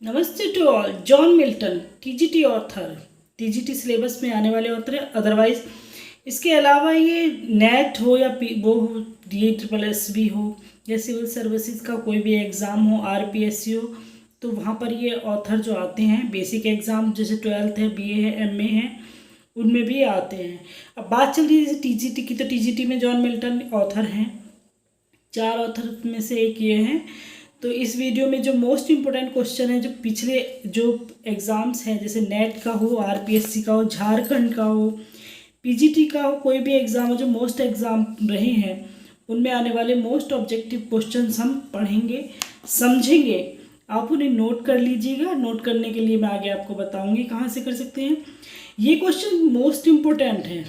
नमस्ते to all. John Milton TGT author, TGT syllabus में आने वाले ऑथर है। अदरवाइज इसके अलावा ये नेट हो या वो हो, DA भी हो या सिविल सर्विसेज का कोई भी एग्ज़ाम हो, RPSC हो, तो वहाँ पर ये ऑथर जो आते हैं बेसिक एग्ज़ाम जैसे 12th है, BA है, MA है, उनमें भी आते हैं। अब बात चल रही है जैसे टीजीटी की, तो टीजीटी में जॉन मिल्टन ऑथर हैं, 4 ऑथर में से एक ये हैं। तो इस वीडियो में जो मोस्ट इम्पोर्टेंट क्वेश्चन है, जो पिछले जो एग्ज़ाम्स हैं जैसे नेट का हो, RPSC का हो, झारखंड का हो, PGT का हो, कोई भी एग्ज़ाम हो, जो मोस्ट एग्ज़ाम रहे हैं उनमें आने वाले मोस्ट ऑब्जेक्टिव क्वेश्चंस हम पढ़ेंगे, समझेंगे। आप उन्हें नोट कर लीजिएगा। नोट करने के लिए मैं आगे आपको बताऊंगी कहाँ से कर सकते हैं। ये क्वेश्चन मोस्ट इम्पोर्टेंट है।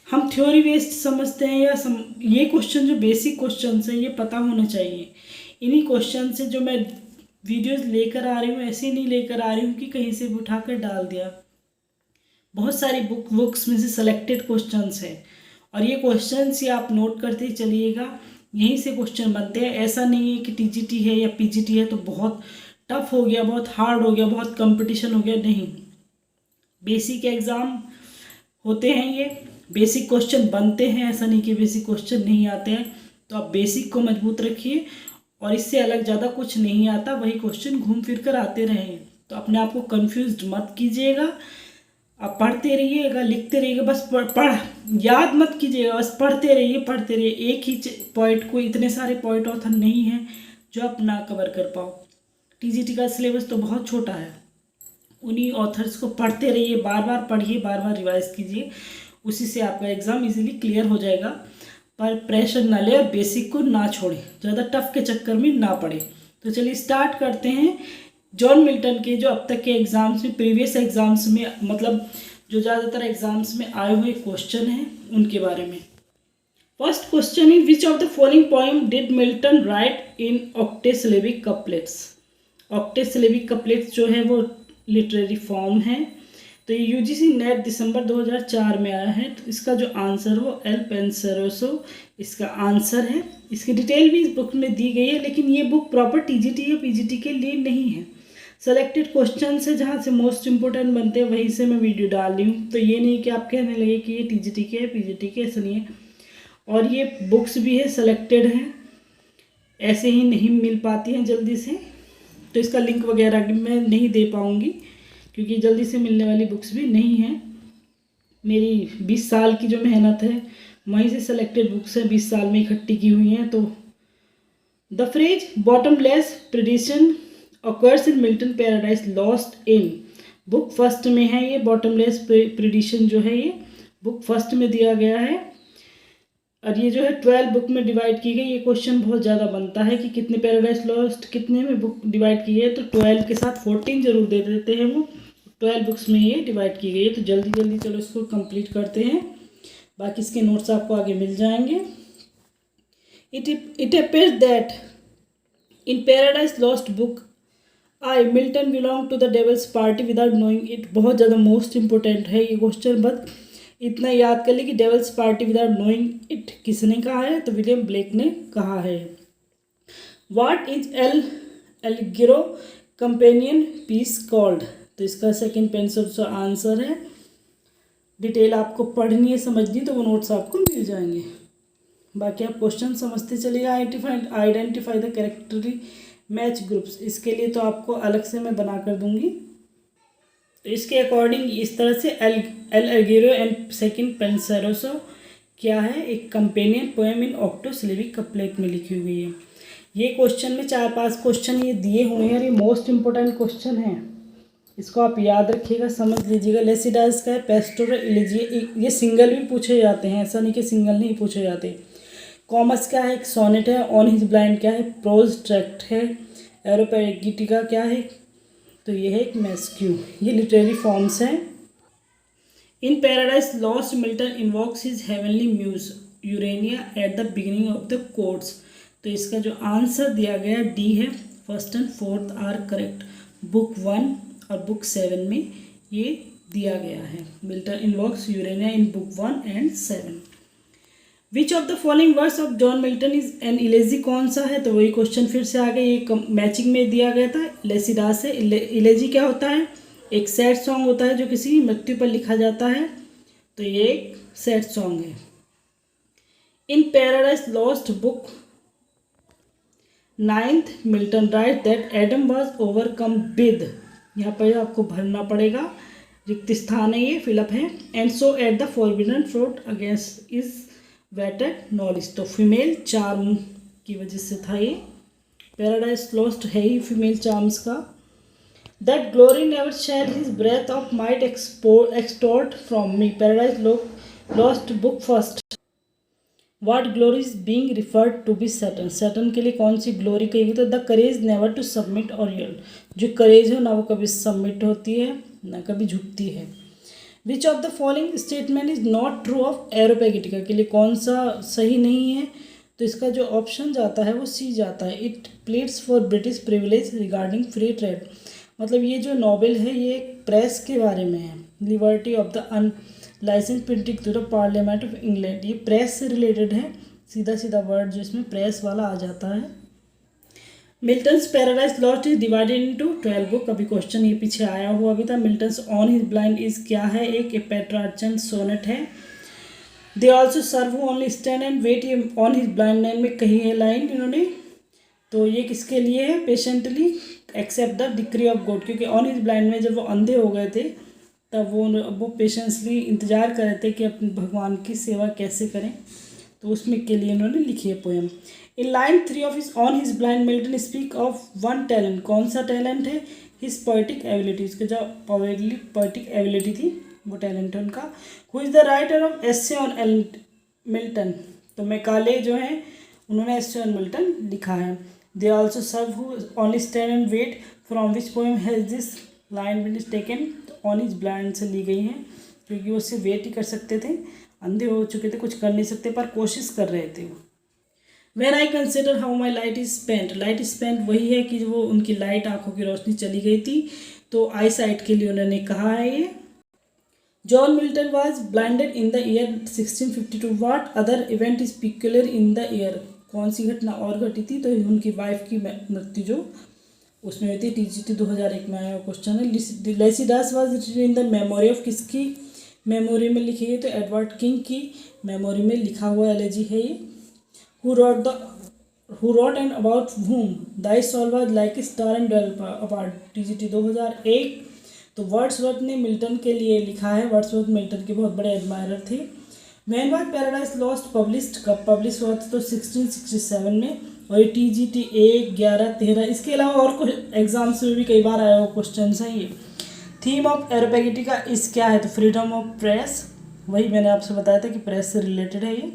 हम थ्योरी बेस्ड समझते हैं या ये क्वेश्चन जो बेसिक क्वेश्चन हैं ये पता होने चाहिए। इन्हीं क्वेश्चन से जो मैं वीडियोस लेकर आ रही हूँ ऐसे ही नहीं लेकर आ रही हूँ कि कहीं से भी उठाकर डाल दिया। बहुत सारी बुक्स में से सेलेक्टेड क्वेश्चंस है और ये क्वेश्चंस ही आप नोट करते चलिएगा। यहीं से क्वेश्चन बनते हैं। ऐसा नहीं है कि टीजीटी है या पीजीटी है तो बहुत टफ हो गया, बहुत हार्ड हो गया, बहुत कंपटीशन हो गया। नहीं, बेसिक एग्ज़ाम होते हैं, ये बेसिक क्वेश्चन बनते हैं। ऐसा नहीं कि बेसिक क्वेश्चन नहीं आते हैं। तो आप बेसिक को मजबूत रखिए और इससे अलग ज़्यादा कुछ नहीं आता, वही क्वेश्चन घूम फिर कर आते रहें। तो अपने आप को कन्फ्यूज मत कीजिएगा। आप पढ़ते रहिएगा, लिखते रहिएगा, बस पढ़ याद मत कीजिएगा, बस पढ़ते रहिए। एक ही पॉइंट को इतने सारे पॉइंट ऑथर नहीं हैं जो आप ना कवर कर पाओ। टीजीटी का सिलेबस तो बहुत छोटा है। उन्हीं ऑथर्स को पढ़ते रहिए, बार बार पढ़िए, बार बार रिवाइज कीजिए, उसी से आपका एग्ज़ाम इजीली क्लियर हो जाएगा। पर प्रेशर ना ले और बेसिक को ना छोड़े, ज़्यादा टफ के चक्कर में ना पड़े। तो चलिए स्टार्ट करते हैं जॉन मिल्टन के जो अब तक के एग्ज़ाम्स में, प्रीवियस एग्ज़ाम्स में, मतलब जो ज़्यादातर एग्ज़ाम्स में आए हुए क्वेश्चन हैं उनके बारे में। First question is which of the following poem did Milton write in octosyllabic couplets. Octosyllabic couplets जो है वो लिटरेरी फॉर्म है। तो ये UGC नेट दिसंबर 2004 में आया है। तो इसका जो आंसर वो एल पेंसरोसो इसका आंसर है। इसकी डिटेल भी इस बुक में दी गई है, लेकिन ये बुक प्रॉपर TGT या PGT के लिए नहीं है। सेलेक्टेड क्वेश्चन से जहाँ से मोस्ट इंपॉर्टेंट बनते हैं वहीं से मैं वीडियो डाल रही हूँ। तो ये नहीं कि आप कहने लगे कि ये TGT के है, PGT के, ऐसा नहीं है। और ये बुक्स भी है, सेलेक्टेड हैं, ऐसे ही नहीं मिल पाती हैं जल्दी से। तो इसका लिंक वगैरह मैं नहीं दे पाऊँगी क्योंकि जल्दी से मिलने वाली बुक्स भी नहीं हैं। मेरी 20 साल की जो मेहनत है वहीं से सेलेक्टेड बुक्स हैं, 20 साल में इकट्ठी की हुई हैं। तो the phrase bottomless perdition occurs in Milton Paradise Lost in book first में है। ये बॉटमलेस प्रेडिशन जो है ये बुक फर्स्ट में दिया गया है। और ये जो है 12 बुक में डिवाइड की गई। ये क्वेश्चन बहुत ज़्यादा बनता है कि कितने पैराडाइज लॉस्ट कितने में बुक डिवाइड की है, तो 12 के साथ 14 जरूर दे देते हैं। वो 12 बुक्स में ये डिवाइड की गई है। तो जल्दी जल्दी चलो इसको कंप्लीट करते हैं, बाकी इसके नोट्स आपको आगे मिल जाएंगे। It appears that in Paradise Lost book I Milton belong to the devil's party without knowing it. बहुत ज़्यादा मोस्ट इंपॉर्टेंट है ये क्वेश्चन, बस इतना याद कर ली कि devil's party without knowing it किसने कहा है, तो विलियम ब्लेक ने कहा है। What is L'Allegro companion piece called, तो इसका सेकंड पेंसिल आंसर है। डिटेल आपको पढ़नी है, समझनी, तो वो नोट्स आपको मिल जाएंगे। बाकी आप क्वेश्चन समझते चलिएगा। आइडेंटिफाई द कैरेक्टरी मैच ग्रुप्स, इसके लिए तो आपको अलग से मैं बना कर दूंगी। तो इसके अकॉर्डिंग इस तरह से एल एल्गिरो एंड सेकंड पेंसरोसो क्या है, एक कंपेनियन पोएम इन ऑक्टोसिलेबिक कपलेट में लिखी हुई है। ये क्वेश्चन में 4-5 क्वेश्चन ये दिए हुए हैं और ये मोस्ट इंपॉर्टेंट क्वेश्चन है। इसको आप याद रखिएगा, समझ लीजिएगा। लेसिडास का है पेस्टोरल इलेजिया, ये सिंगल भी पूछे जाते हैं, ऐसा नहीं कि सिंगल नहीं पूछे जाते। कॉमस क्या है, एक सोनेट है। ऑन हिज ब्लाइंड क्या है, प्रोज ट्रैक्ट है। एरोपेगिटिका क्या है, तो ये है एक मैस्क्यू। ये लिटरेरी फॉर्म्स हैं। In Paradise Lost Milton invokes his heavenly muse Urania at the beginning of the courts. तो इसका जो आंसर दिया गया D है। First and fourth are correct. Book 1 और बुक 7 में ये दिया गया है। Milton invokes Urania in book 1 and 7। Which of the following words of John Milton is an elegy, कौन सा है, तो वही क्वेश्चन फिर से आगे ये मैचिंग में दिया गया था। लेसीडास है। इलेजी क्या होता है, एक सैड सॉन्ग होता है जो किसी मृत्यु पर लिखा जाता है, तो ये एक सैड सॉन्ग है। In Paradise Lost book 9th Milton write that Adam was overcome with, यहाँ पर आपको भरना पड़ेगा, रिक्त स्थान है ये, फिलअप है। And so at the forbidden fruit against is weighted knowledge, तो फीमेल चार्म की वजह से था ये। पैराडाइज लॉस्ट है ही फीमेल चार्म्स का। That glory never share his breath of might extort from me, Paradise Lost book first what glory is being referred to be Saturn, Saturn के लिए कौन सी ग्लोरी कही गई, तो the courage never to submit और यील्ड, जो करेज है ना वो कभी सबमिट होती है ना कभी झुकती है। Which of the following statement is not true of Areopagitica, के लिए कौन सा सही नहीं है, तो इसका जो ऑप्शन जाता है वो सी जाता है। It pleads for British privilege regarding free trade, मतलब ये जो नॉवेल है ये प्रेस के बारे में है। Liberty of the license printing through the parliament of England, ये प्रेस से रिलेटेड है, सीधा सीधा वर्ड जो इसमें प्रेस वाला आ जाता है। Milton's Paradise Lost is divided into 12 book, अभी क्वेश्चन ये पीछे आया हुआ भी था। Milton's on his blind is क्या है, एक पेट्रार्चन सोनेट है। They also serve only stand and wait, ये ऑन हिज ब्लाइंड मैन में कही है लाइन इन्होंने, तो ये किसके लिए है, patiently accept the decree of God, क्योंकि ऑन हिज ब्लाइंड में जब वो अंधे हो गए थे तब वो पेशेंसली इंतज़ार कर रहे थे कि अपने भगवान की सेवा कैसे करें, तो उसमें के लिए इन्होंने लिखी है poem. In line 3 of his on his blind Milton speak of one talent, कौन सा टैलेंट है, हिज पोइटिक एबिलिटी, उसके जो पोइटिक एबिलिटी थी वो टैलेंट है उनका। Who is the writer of essay on Milton, तो मैकाले जो है उन्होंने एसे ऑन मिल्टन लिखा है। They also serve who only stand and wait from which poem has this line been taken, on his blind से ली गई हैं, क्योंकि वो उससे वेट ही कर सकते थे, अंधे हो चुके थे, कुछ कर नहीं सकते पर कोशिश कर रहे थे वो। When I consider how my light is spent, light spent वही है कि वो उनकी लाइट आंखों की रोशनी चली गई थी, तो आई साइट के लिए उन्होंने कहा है ये। John Milton was blinded in the year 1652, watt other event is peculiar in the year, कौन सी घटना और घटी थी, तो उनकी वाइफ की मृत्यु जो उसमें हुई थी। टीजीटी 2001 में आया क्वेश्चन है। Lycidas was written in the memory of, किसकी मेमोरी में लिखी है, तो एडवर्ड किंग की मेमोरी में लिखा हुआ एलेजी है ये। Who wrote and about whom thy soul was like a star and dwell apart, TGT 2001, तो वर्ड्सवर्थ ने मिल्टन के लिए लिखा है, वर्ड्सवर्थ मिल्टन के बहुत बड़े एडमायरर थे। When was paradise lost published, कब पब्लिश हुआ था, तो 1667 में, और ये टीजीटी 1, 11, 13, इसके अलावा और कुछ एग्जाम्स में भी कई बार आया हुआ क्वेश्चन है ये। थीम ऑफ एरोपेगिटिका इस क्या है, तो फ्रीडम ऑफ प्रेस, वही मैंने आपसे बताया था कि प्रेस से रिलेटेड है ये।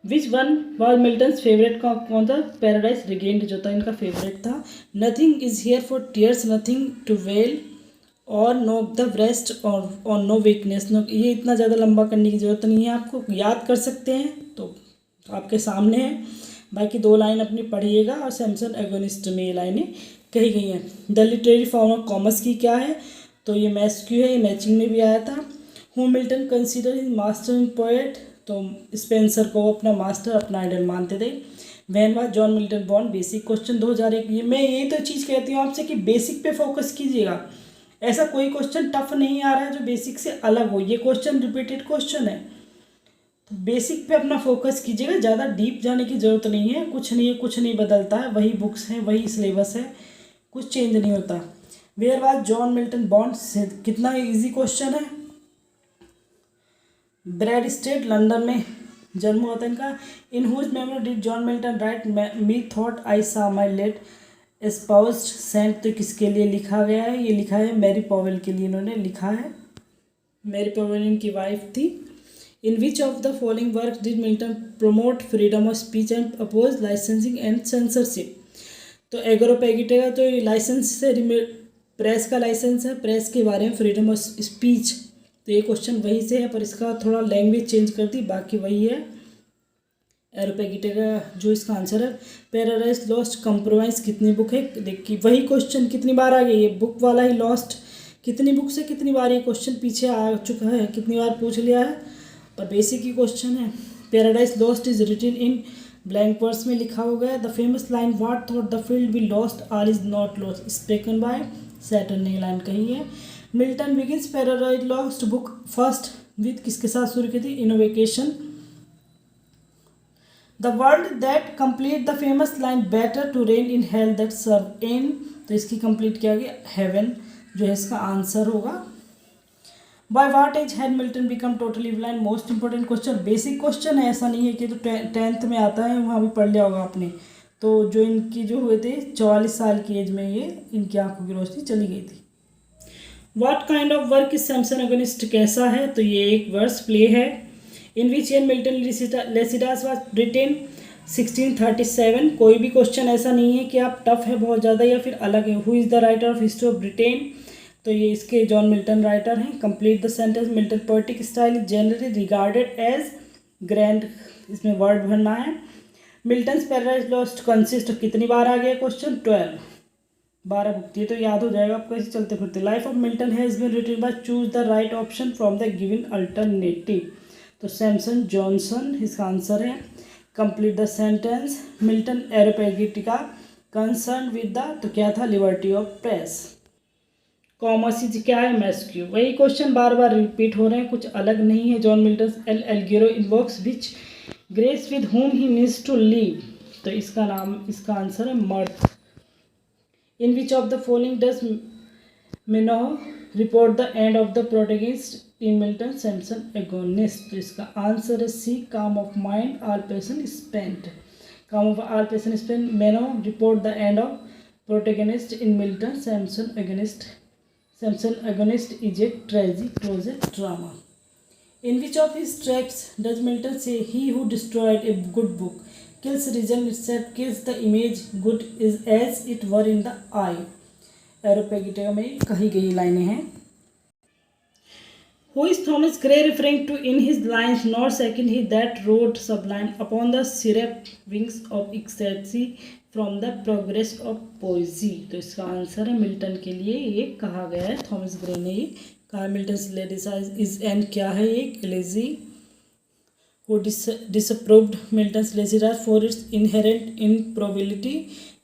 Which one was Milton's favourite, का कौन था, पैराडाइज रिगेन्ड जो था इनका फेवरेट था। Nothing is here for tears, nothing to wail or no the breast or no weakness, no, ये इतना ज़्यादा लंबा करने की ज़रूरत नहीं है, आपको याद कर सकते हैं तो आपके सामने है, बाकी 2 लाइन अपनी पढ़िएगा, और सैमसन एगोनिस्ट में ये लाइनें कही गई हैं। The literary form of commerce की क्या है, तो ये मैस्क्यू है, ये मैचिंग में भी आया था। Who Milton consider his master in poet, तो स्पेंसर को अपना मास्टर, अपना आइडल मानते थे। When was John Milton born, basic question 2001, ये मैं यही तो चीज़ कहती हूँ आपसे कि बेसिक पे फोकस कीजिएगा, ऐसा कोई क्वेश्चन टफ नहीं आ रहा है जो बेसिक से अलग हो, ये क्वेश्चन रिपीटेड क्वेश्चन है, तो बेसिक पे अपना फोकस कीजिएगा, ज़्यादा डीप जाने की ज़रूरत नहीं है, कुछ नहीं बदलता है, वही बुक्स हैं, वही सिलेबस है, कुछ चेंज नहीं होता। Where was John Milton born, कितना इजी क्वेश्चन है। ब्रैड स्टेट, लंदन में जन्म हुआ था इनका। In whose memory did John Milton write me thought I saw my late एस्पाउस्ड Saint, तो किसके लिए लिखा गया है, ये लिखा है मैरी पॉवेल के लिए इन्होंने लिखा है, मैरी पॉवेल इनकी वाइफ थी। In which of the following work did Milton promote freedom of speech and oppose licensing and censorship, तो एग्रोपेगिटिका तो लाइसेंस से प्रेस का लाइसेंस है, प्रेस के बारे में फ्रीडम ऑफ स्पीच, तो ये क्वेश्चन वही से है पर इसका थोड़ा लैंग्वेज चेंज कर दी, बाकी वही है। एरोपेगिटिका जो इसका आंसर है। पैराडाइज लॉस्ट कंप्रोमाइज कितनी बुक है, देखिए वही क्वेश्चन कितनी बार आ गया, ये बुक वाला ही लॉस्ट कितनी बुक से कितनी बार ये क्वेश्चन पीछे आ चुका है, कितनी बार पूछ लिया है, पर बेसिक ही क्वेश्चन है। Paradise Lost is written in blank verse में लिखा हो गया। The famous line what though the field be lost all is not lost spoken by Satan ने लाइन कही है। Milton begins Paradise Lost book first with किसके साथ शुरू की थी? Invocation. The world that complete the famous line better to reign in hell that serve in, तो इसकी कंप्लीट किया गया हेवन, जो है इसका आंसर होगा। By what age had Milton become totally blind? Most important question, basic question है, ऐसा नहीं है कि तो 10th में आता है, वहाँ भी पढ़ लिया होगा आपने। तो जो इनकी जो हुए थे 44 साल की एज में ये इनकी आंखों की रोशनी चली गई थी। What kind of work is Samson Agonistes? कैसा है? तो ये एक वर्स प्ले है। In which year Milton Lycidas was written? 1637। कोई भी क्वेश्चन ऐसा नहीं है कि आप टफ है बहुत ज़्यादा या फिर अलग है। Who is the writer of history of Britain? तो ये इसके जॉन मिल्टन राइटर हैं। Complete the sentence. Milton poetic style is generally regarded as grand, इसमें वर्ड भरना है। मिल्टन्स पैराडाइज लॉस्ट कंसिस्ट, कितनी बार आ गया क्वेश्चन? 12 12 बुक, ये तो याद हो जाएगा आपको ऐसे चलते फिरते। Life of Milton has been written by choose the right option from the given alternative, तो सैमसन जॉनसन इसका आंसर है। Complete the sentence. Milton Areopagitica concern with the, तो क्या था? Liberty of press. कॉमर्स क्या है? मैस्क्यू। वही क्वेश्चन बार बार repeat हो रहे हैं, कुछ अलग नहीं है। John Milton L'Allegro invokes which grace with whom he means to live, तो इसका नाम, इसका आंसर है mirth. In which of the following does Manoah report the end of the protagonist in Milton Samson Agonistes, तो इसका answer है C, calm of mind all passion spent. Calm of all passion spent, Manoah report the end of protagonist in Milton Samson Agonistes. Samson Agonist is a tragic prose drama. In which of his tracts does Milton say he who destroyed a good book kills reason itself, kills the image good is as it were in the eye? एरोपेगिटिका में कही गई लाइनें हैं। Who is Thomas Gray referring to in his lines? Nor second he that wrote sublime upon the syrup wings of ecstasy from the progress of poesy, तो इसका answer है Milton के लिए ये कहा गया है। थॉमस ग्रे ने ये कहा। मिल्टन लेडिसाइज इज एंड क्या है? एक elegy who disapproved Milton Lycidas for its inherent improbability,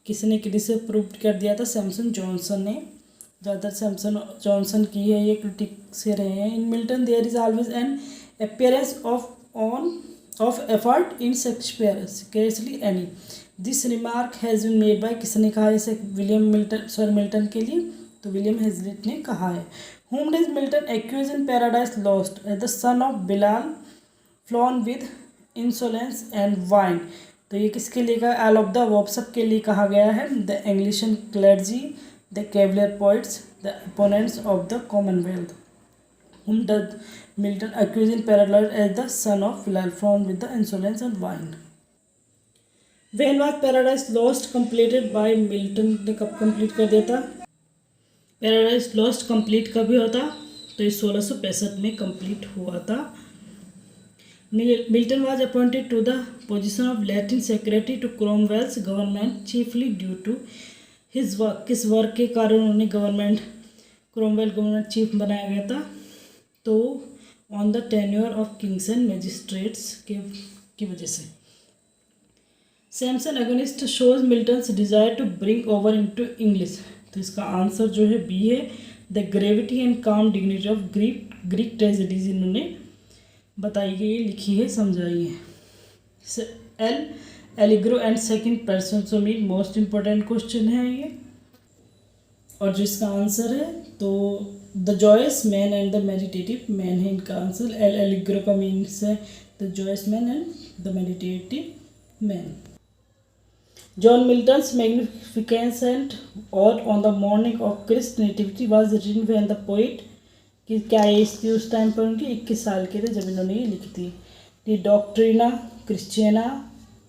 किसने डिसअप्रूव्ड कर दिया था? सैमसन जॉनसन ने। ज़्यादातर सैमसन जॉनसन की है ये, क्रिटिक से रहे हैं। In Milton there is always an appearance of effort in Shakespeare scarcely any. This remark has been made by, किसने कहा है इसे? विलियम मिल्टन, सर मिल्टन के लिए, तो विलियम हेजलिट ने कहा है। whom does Milton accuse in Paradise Lost? As the sun of Belial flown with insolence and wine, तो ये किसके लिए कहा? ऑल ऑफ द वॉब, सब के लिए कहा गया है। The Anglican clergy, the cavalier poets, the opponents of the Commonwealth. whom does Milton accuse in Paradise as the sun of Belial flown with the insolence and wine. When was Paradise Lost completed by Milton ने कब complete कर दिया था? Paradise Lost complete कभी होता? तो ये 1665 में कंप्लीट हुआ था। Milton was appointed to the position of Latin secretary to Cromwell's government chiefly due to his work, किस वर्क के कारण उन्हें क्रोमवेल गवर्नमेंट चीफ बनाया गया था? तो on the tenure of kings and magistrates की वजह से। Samson Agonist shows Milton's desire to bring over into English, तो इसका आंसर जो है बी है। The gravity and calm dignity of Greek tragedies इन्होंने बताई गई, लिखी है, समझाई है। Allegro and second person so mean, most important question है ये, और जो इसका आंसर है तो the joyous man and the meditative man है इनका आंसर। एलिग्रो का मीन्स है the joyous man and the meditative man. John Milton's magnificent ode on the morning of Christ nativity was written when the poet, कि क्या as थी उस time पर उनकी? 21 साल के थे जब इन्होंने ये लिखी थी। The doctrina Christiana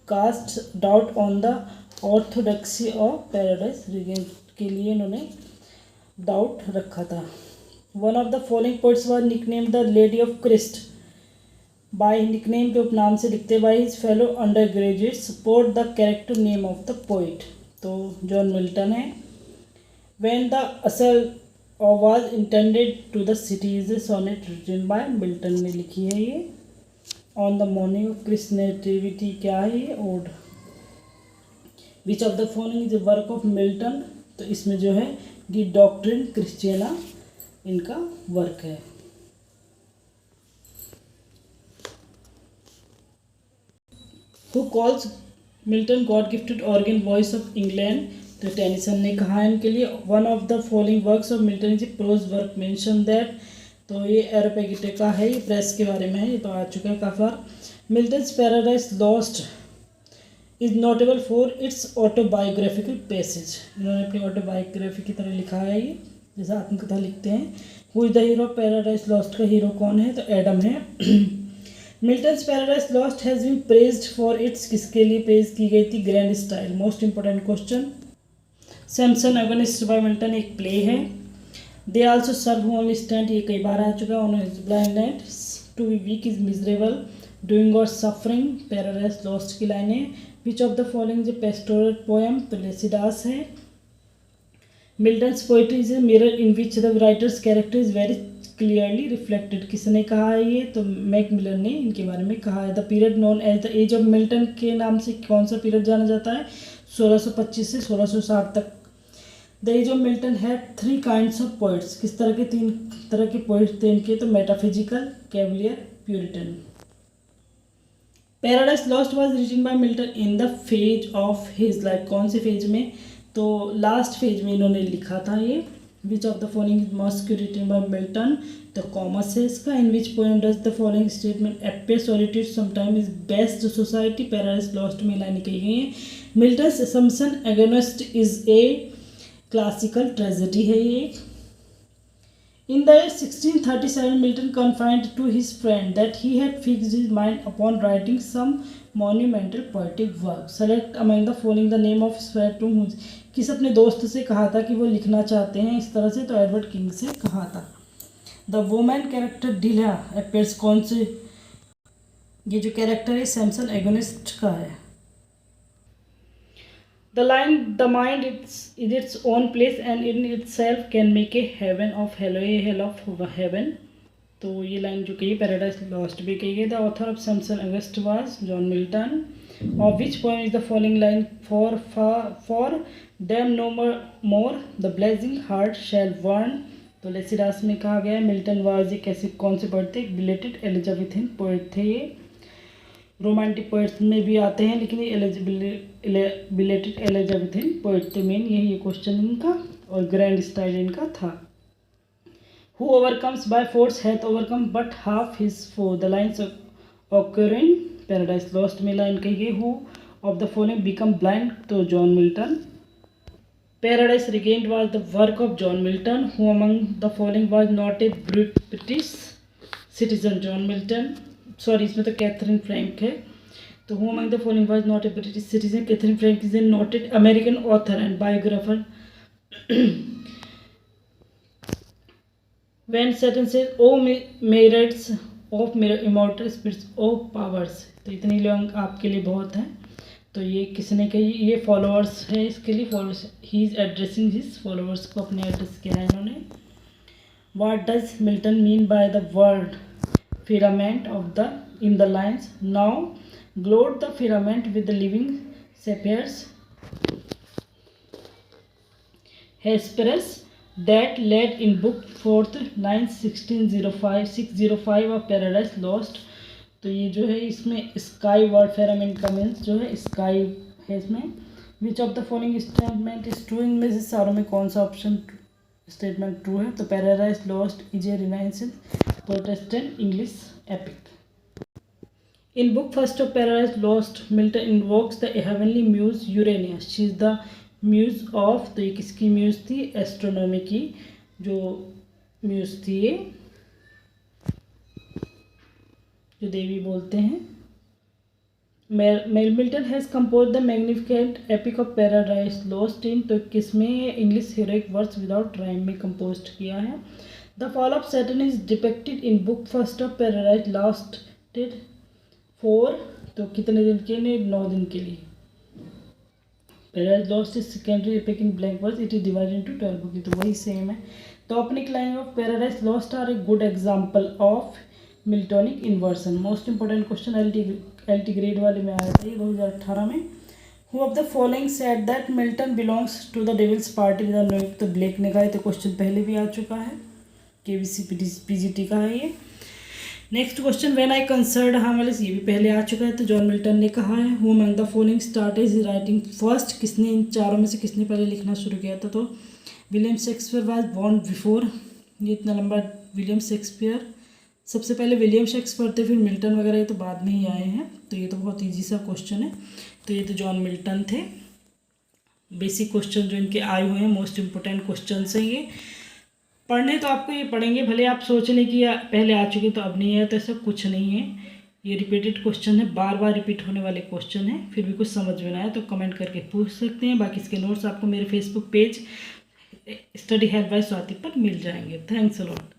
cast doubt on the orthodoxy of Paradise Regained, के लिए इन्होंने डाउट रखा था। One of the following poets was nickname the lady of Christ by nickname के उपनाम से लिखते by his fellow undergraduate support the character name of the poet, तो जॉन मिल्टन है। When the assault was intended to the city is a sonnet written by Milton ने लिखी है ये। On the morning of Krishna nativity क्या है ये ode. Which of the following is work of Milton, तो इसमें जो है दी डॉक्ट्रिन क्रिश्चियना इनका वर्क है। Who calls Milton God gifted organ voice of England, तो टेनिसन ने कहा इनके लिए। One of the following works of Milton is a prose work mention that, तो ये एरोपेगिटिका है, ये प्रेस के बारे में है, ये तो आ चुका है काफ़ी बार। Milton's Paradise Lost is notable for its autobiographical passage, इन्होंने अपनी ऑटोबायोग्राफी की तरह लिखा है ये, जैसा आत्मकथा लिखते हैं। Who is the hero of Paradise Lost का हीरो कौन है, तो एडम है। Milton's Paradise Lost has been praised for its, किसके लिए प्रेज की गई थी, grand style. Most important question. Samson Agonist by Milton एक प्ले है। They also serve only stand, ये कई बार आ चुका है। On his blind and to be weak is miserable, doing or suffering, Paradise Lost की लाइनें। विच of the following is pastoral poem, तो लेसिडास है। Milton's poetry is a mirror in which the writers character is very clearly reflected, किसने कहा है ये, तो Macmillan ने इनके बारे में कहा है। The period known as the age of Milton के नाम से कौन सा पीरियड जाना जाता है, 1625 से 1660 तक। The age of Milton had 3 kinds of poets, किस तरह के 3 तरह के पोइट्स थे इनके, तो metaphysical, cavalier, puritan. Paradise Lost was written by Milton in the phase of his life, कौन से फेज में, तो लास्ट फेज में इन्होंने लिखा था ये। Which of the following is must written by Milton, तो कॉमर्स है इसका। In which poem does the following statement appear solitude sometime is best society, Paradise Lost में लाइन कही गई है। Milton's assumption against is a classical tragedy है ये। In the year 1637, Milton confided to his friend that he had fixed his mind upon writing some monumental poetic work. Select among the following the name of his friend to whom, किस अपने दोस्त से कहा था कि वो लिखना चाहते हैं इस तरह से, तो एडवर्ड किंग से कहा था। द वुमन कैरेक्टर डिला अपीयर्स, कौन से, ये जो कैरेक्टर है सैमसन एगोनिस्ट का है। The line, the mind is its own place and in itself can make a heaven of hell, a hell of heaven, तो ये लाइन जो कही पैराडाइज लॉस्ट भी कही गई। The author of Samson Agonistes was John Milton. Of which poem is the following line, for them no more the blazing hearth shall burn, तो Lycidas में कहा गया है। मिल्टन वाज एक ऐसे कौन से पोएट थे, बिलेटेड एलिजाबेथन पोएट थे ये। रोमांटिक पोएट्स में भी आते हैं, लेकिन ये बिलेटेड एलिजाबेथन पोएट थे मेन, यही क्वेश्चन इनका, और ग्रैंड स्टाइल इनका था। Who overcomes by force hath overcome but half his foe, the lines occur in Paradise Lost में लाइन कही गई। Who of the following become blind, तो John Milton. Paradise Regained was the work of John Milton. Who among the following was not a British citizen, John Milton, sorry इसमें तो Catherine Frank है। तो who among the following was not a British citizen, Katherine Frank is a noted American author and biographer. When Saturn says O merits of immortal spirits O powers, तो इतनी लोग आपके लिए बहुत हैं, तो ये किसने कही, ये फॉलोअर्स है इसके लिए, followers, he is addressing his followers को अपने एड्रेस किया है इन्होंने। What does Milton mean by the word firmament of the in the lines, now glowed the firmament with the living sapphires Hesperus that led in book 4th 9 605 of Paradise Lost, तो ये जो है इसमें sky word फेरामेंट का means जो है sky है इसमें। विच of the following statement is true, इनमें से सारों में कौन सा ऑप्शन स्टेटमेंट ट्रू है, तो Paradise Lost is a Renaissance Protestant English epic. In book first of Paradise Lost, Milton invokes the heavenly muse Uranus. She is the muse of, तो ये किसकी म्यूज थी, एस्ट्रोनॉमी की जो म्यूज थी ये, जो देवी बोलते हैं। Milton has compose the magnificent epic of Paradise Lost in, तो किसमें, English heroic verse without rhyme में कंपोज किया है। The fall of Saturn is depicted in book first of Paradise Lost 4, तो कितने दिन के लिए, 9 दिन के लिए। Paradise Lost is secondary epic in blank verse, it is divided into 12 book, तो वही सेम है। The opening line of Paradise Lost are a good example of Miltonic inversion. Most important question L T grade वाले में आया था ये 2018 में। Who of the following said that Milton belongs to the devil's party with no, तो Blake ने कहा है, तो क्वेश्चन पहले भी आ चुका है, केबीसी पीजीटी का है ये। Next question, when I concerned harmless, ये भी पहले आ चुका है, तो जॉन मिल्टन ने कहा है। Who among the following started writing first, किसने इन चारों में से किसने पहले लिखना शुरू किया था, तो William Shakespeare was born before, ये इतना लंबा विलियम शेक्सपियर, सबसे पहले विलियम शेक्सपियर थे, फिर मिल्टन वगैरह ये तो बाद में ही आए हैं, तो ये तो बहुत ईजी सा क्वेश्चन है। तो ये तो जॉन मिल्टन थे। बेसिक क्वेश्चन जो इनके आए हुए हैं, मोस्ट इंपॉर्टेंट क्वेश्चन है ये। पढ़ने तो आपको ये पढ़ेंगे, भले आप सोच लें कि पहले आ चुके तो अब नहीं है, तो ऐसा कुछ नहीं है। ये रिपीटेड क्वेश्चन है, बार बार रिपीट होने वाले क्वेश्चन है। फिर भी कुछ समझ में ना आए तो कमेंट करके पूछ सकते हैं। बाकी इसके नोट्स आपको मेरे Facebook page study help by Swati पर मिल जाएंगे। Thanks a lot.